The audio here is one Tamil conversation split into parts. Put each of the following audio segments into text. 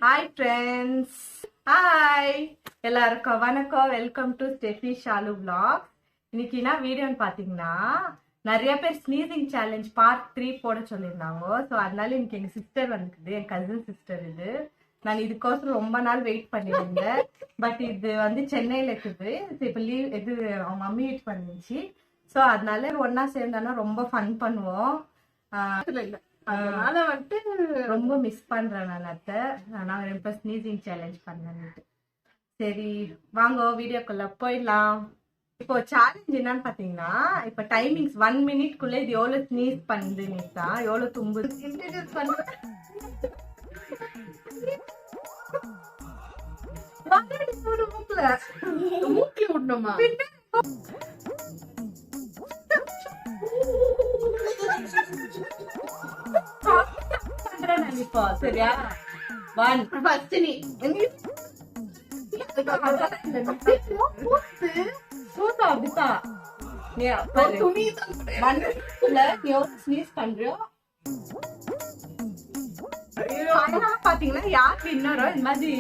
ஹாய் ஃப்ரெண்ட்ஸ், ஹாய் எல்லாருக்கும் வணக்கம். Welcome to Steffi Shalu vlog. இன்னைக்கு என்ன வீடியோன்னு பார்த்தீங்கன்னா, நிறைய பேர் ஸ்னீசிங் சேலஞ்ச் பார்ட் 3 போட சொல்லியிருந்தாங்க. ஸோ அதனால இன்னைக்கு எங்கள் சிஸ்டர் வந்துக்குது, என் கசின் சிஸ்டர். இது நான் இதுக்கோசரம் ரொம்ப நாள் வெயிட் பண்ணியிருந்தேன். பட் இது வந்து சென்னையில் இருக்குது. இப்போ லீவ் இது அவங்க மம்மி வீட் பண்ணிச்சு. ஸோ அதனால ஒன்னா சேர்ந்தானா ரொம்ப ஃபன் பண்ணுவோம். அதனால வந்துட்டு ரொம்ப மிஸ் பண்றேன் நான் அத்தை. நான் ரொம்ப ஸ்னீசிங் சேலஞ்ச் பண்ணேன்ட்டு. சரி வாங்க வீடியோக்குள்ள போயிடலாம். இப்போ சேலஞ்ச் என்னன்னு பாத்தீங்கன்னா, இப்போ டைமிங்ஸ் 1 மினிட்குள்ள இது எவ்வளவு ஸ்னீஸ் பண்ணுது நிசா, எவ்வளவு தும்பு இன்ட்ரோடியூஸ் பண்ற மூக்குல விடணுமா? இப்போ சரியா? 1 ஃபர்ஸ்ட் நீ சூத்தா அப்படிதான் நீ துணி ஸ்னீஸ் பண்றியோ. பாத்தீங்கன்னா யாருக்கு இன்னொரு இந்த மாதிரி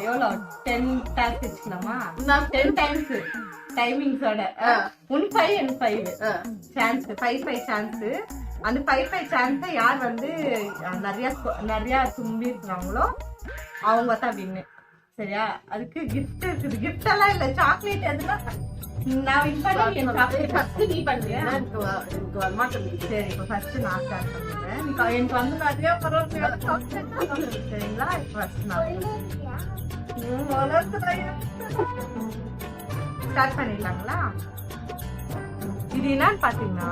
எவ்வளோ 10 டைம்ஸ் வச்சுக்கலாமா? 10 டைம்ஸ் டைமிங்ஸோட 5 and 5 சான்ஸ் 5 சான்ஸ். அந்த 5 சான்ஸை யார் வந்து நிறைய தும்பி இருக்கிறாங்களோ அவங்க தான் வின்னு. சரியா? அதுக்கு கிஃப்ட் இருக்குது. கிஃப்ட் எல்லாம் இல்ல, சாக்லேட். அதெல்லாம் நான் வின் பண்ணி நீ பண்றியா? சரி, இப்போ ஃபர்ஸ்ட் நான் ஸ்டார்ட் பண்ணுறேன். எனக்கு வந்து நிறைய சரிங்களா? இப்போ ஃபர்ஸ்ட் நான் ஸ்டார்ட் பண்ணிடலாங்களா? இது என்னன்னு பாத்தீங்கன்னா,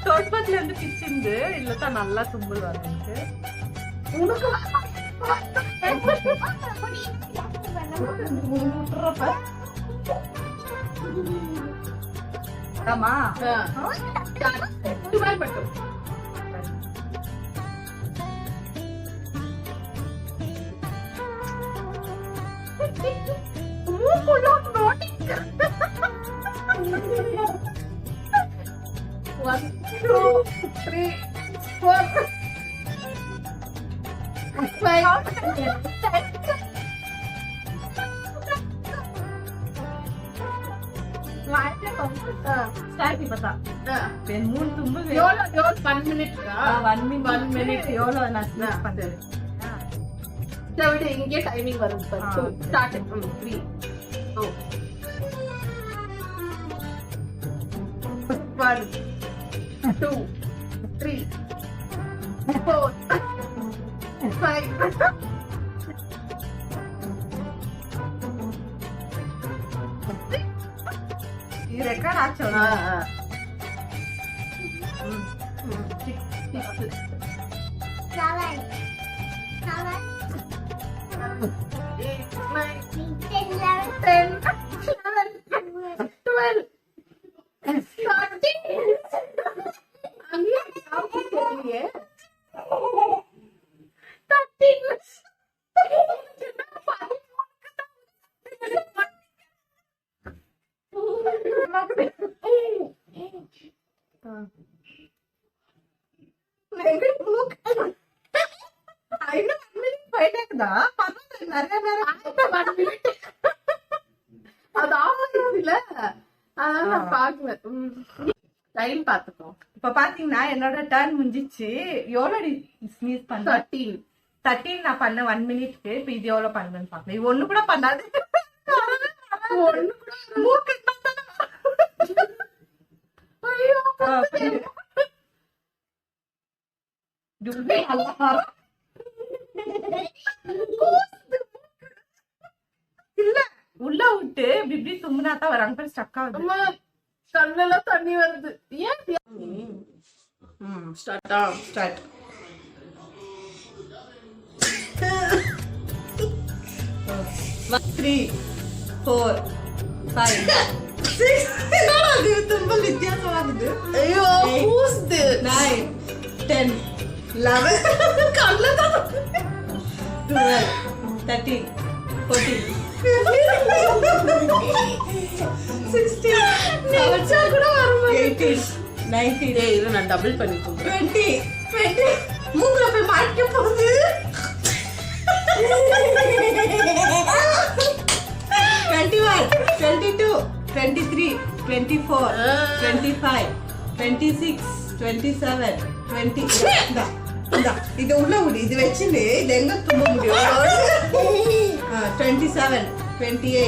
தொடுபத்துல இருந்து பிச்சிருந்து இல்லதான் நல்லா தும்பல் வந்துச்சு. ஆமா One, 2, 3, 4, 5. ஸ்டார்ட் இப்பதா. மூணு தும்பு. எவ்வளோ 1 மினிட்? 1 மினிட் எவ்வளோ நான் ஸ்னீஸ் பண்றது. இங்கே டைமிங் வரும். ஸ்டார்ட் 3 2 1 2 3 4 5 ये रेकॉर्ड आछो ना. 13 பாத்துக்கோ. இப்ப பாத்தீங்கன்னா என்னோட டர்ன் முடிஞ்சிச்சு. எவ்வளவு ஸ்னீஸ் பண்ண? 13 நான் பண்ண 1 மினிட்க்கு. இப்ப இது எவ்வளவு பண்ணுன்னு பாக்கணும். இது ஒண்ணு கூட பண்ணாது. மூக்கு இல்ல, உள்ள விட்டு இப்படி தும்முனாதான் வராங்க. பேர் ஸ்டக் ஆகுது. கண்ணெல்லாம் தண்ணி வருது. ஏன்? ஸ்டார்ட். 3 4 5 6 என்னது தும்பல் வித்தியாசமாகுது. ஐயோ, 9 10 11 கண்ணெல்லாம் 12 13 14 16 18 19 டேய் இரு நான் டபுள் பண்ணி தூக்குறேன் 20 மூக்குல போய் மாட்டிக்க போகுது 21 22 23 24 25 26 27 20 இது உள்ள விடு இது வச்சுட்டு இது எங்க தும்ப முடியும் 27 28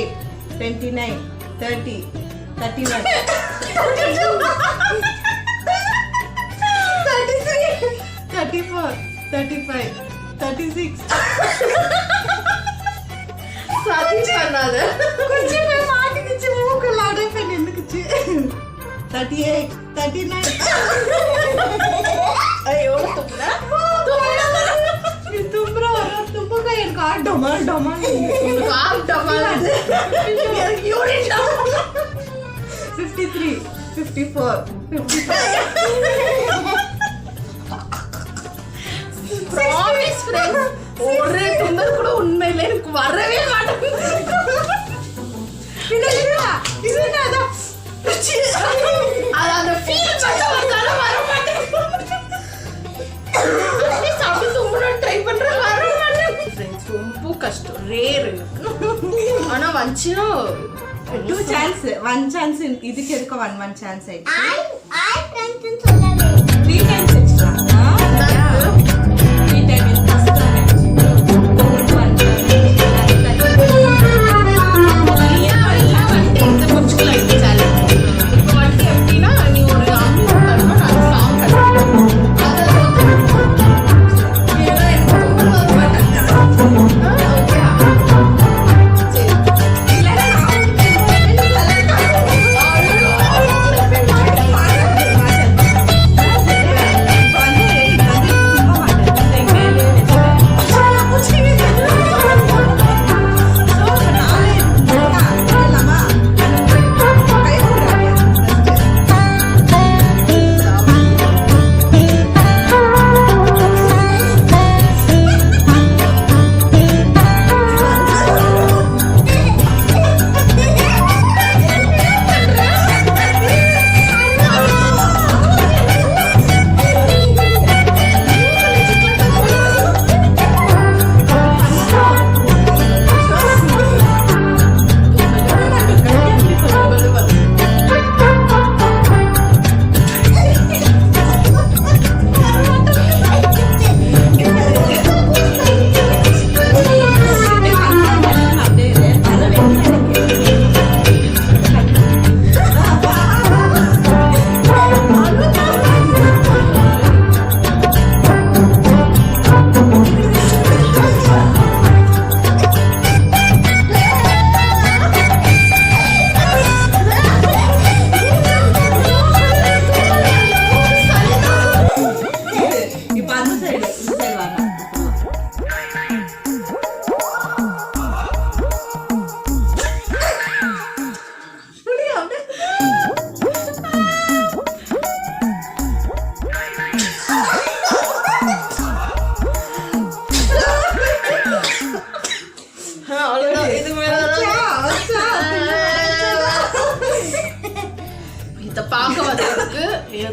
29 30 31 33 34 35 36 சாதி பண்ணாத கொஞ்சம் போய் மாட்டிக்கிச்சு மூக்குல அடைப்பை நின்னுக்குச்சு 38 39 ஐயோ துப்புடா தும்புற தும்புக எனக்கு டொமா டொமா உனக்கு ஆப்டமா எனக்கு யூரின் 53 54 ப்ராமிஸ் ஃப்ரெண்ட்ஸ் ஒரே தும்பல் கூட உண்மையில எனக்கு வரவே மாட்டேங்குது இது என்னடா அது அந்த ஃபீல் மட்டும் வந்தாலும் வர மாட்டேங்குது அட்லீஸ்ட் அப்படி தும்பணும் ட்ரை பண்றேன் வர மாட்டேங்குது ஃப்ரெண்ட்ஸ் ரொம்ப கஷ்டம் ரேர் எனக்கு ஆனா வந்துச்சுன்னா 2 சான்ஸ் 1 சான்ஸ் இதுக்கு இருக்க 1 சான்ஸ் ஆயிடுச்சு I can't சொல்லவே 3 டைம்ஸ் எக்ஸ்ட்ரா 3 டைம்ஸ் கஷ்டம்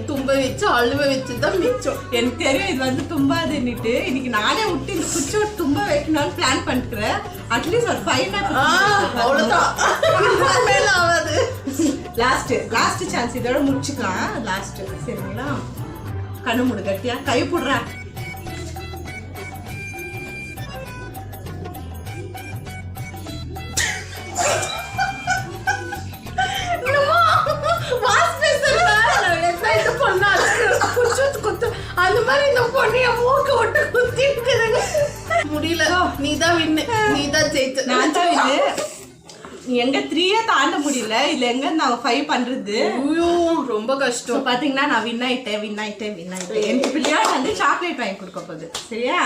தும்ப வச்சு அழுவ வச்சுதான் மிச்சம். எனக்கு தெரியும் இது வந்து தும்பாதுன்னுட்டு. இன்னைக்கு நானே விட்டு இந்த குச்சி தும்ப வைக்கணும்னு பிளான் பண்ணிக்கிறேன். அட்லீஸ்ட் ஒரு 5 அவ்வளவுதான் மேல ஆகாது. லாஸ்ட் சான்ஸ் இதோட முடிச்சுக்கலாம். லாஸ்ட் சரிங்களா? கண்ணு மூடு கட்டியா கை போடுறா. அந்த மாதிரி இந்த பொண்ணைய மூக்க விட்டு குத்தி முடியல. நீதான் வின்னு, நீதான் ஜெயிச்ச. நான் தான் இது எங்க 3 தாண்ட முடியல. இல்ல எங்க நாங்க 5 பண்றது. ஐயோ ரொம்ப கஷ்டம். பாத்தீங்கன்னா நான் வின் ஆயிட்டேன். எனக்கு பிள்ளையா வந்து சாக்லேட் வாங்கி கொடுக்க போகுது. சரியா?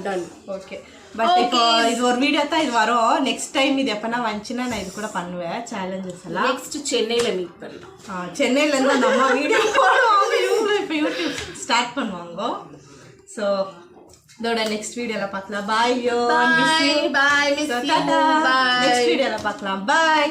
டன். ஓகே. பட் இப்போ இது ஒரு வீடியோ தான் இது வரும். நெக்ஸ்ட் டைம் இது எப்பனா வந்துச்சுன்னா நான் இது கூட பண்ணுவேன் சேலஞ்சஸ் எல்லாம். நெக்ஸ்ட் சென்னையில மீட் பண்ணலாம். சென்னையில இருந்து அந்த அம்மா வீடியோ போடுவாங்க. இவங்க இப்போ யூடியூப் ஸ்டார்ட் பண்ணுவாங்க. ஸோ இதோட நெக்ஸ்ட் வீடியோல பார்க்கலாம். Bye yo. Bye miss you. Next வீடியோல பார்க்கலாம். பாய்.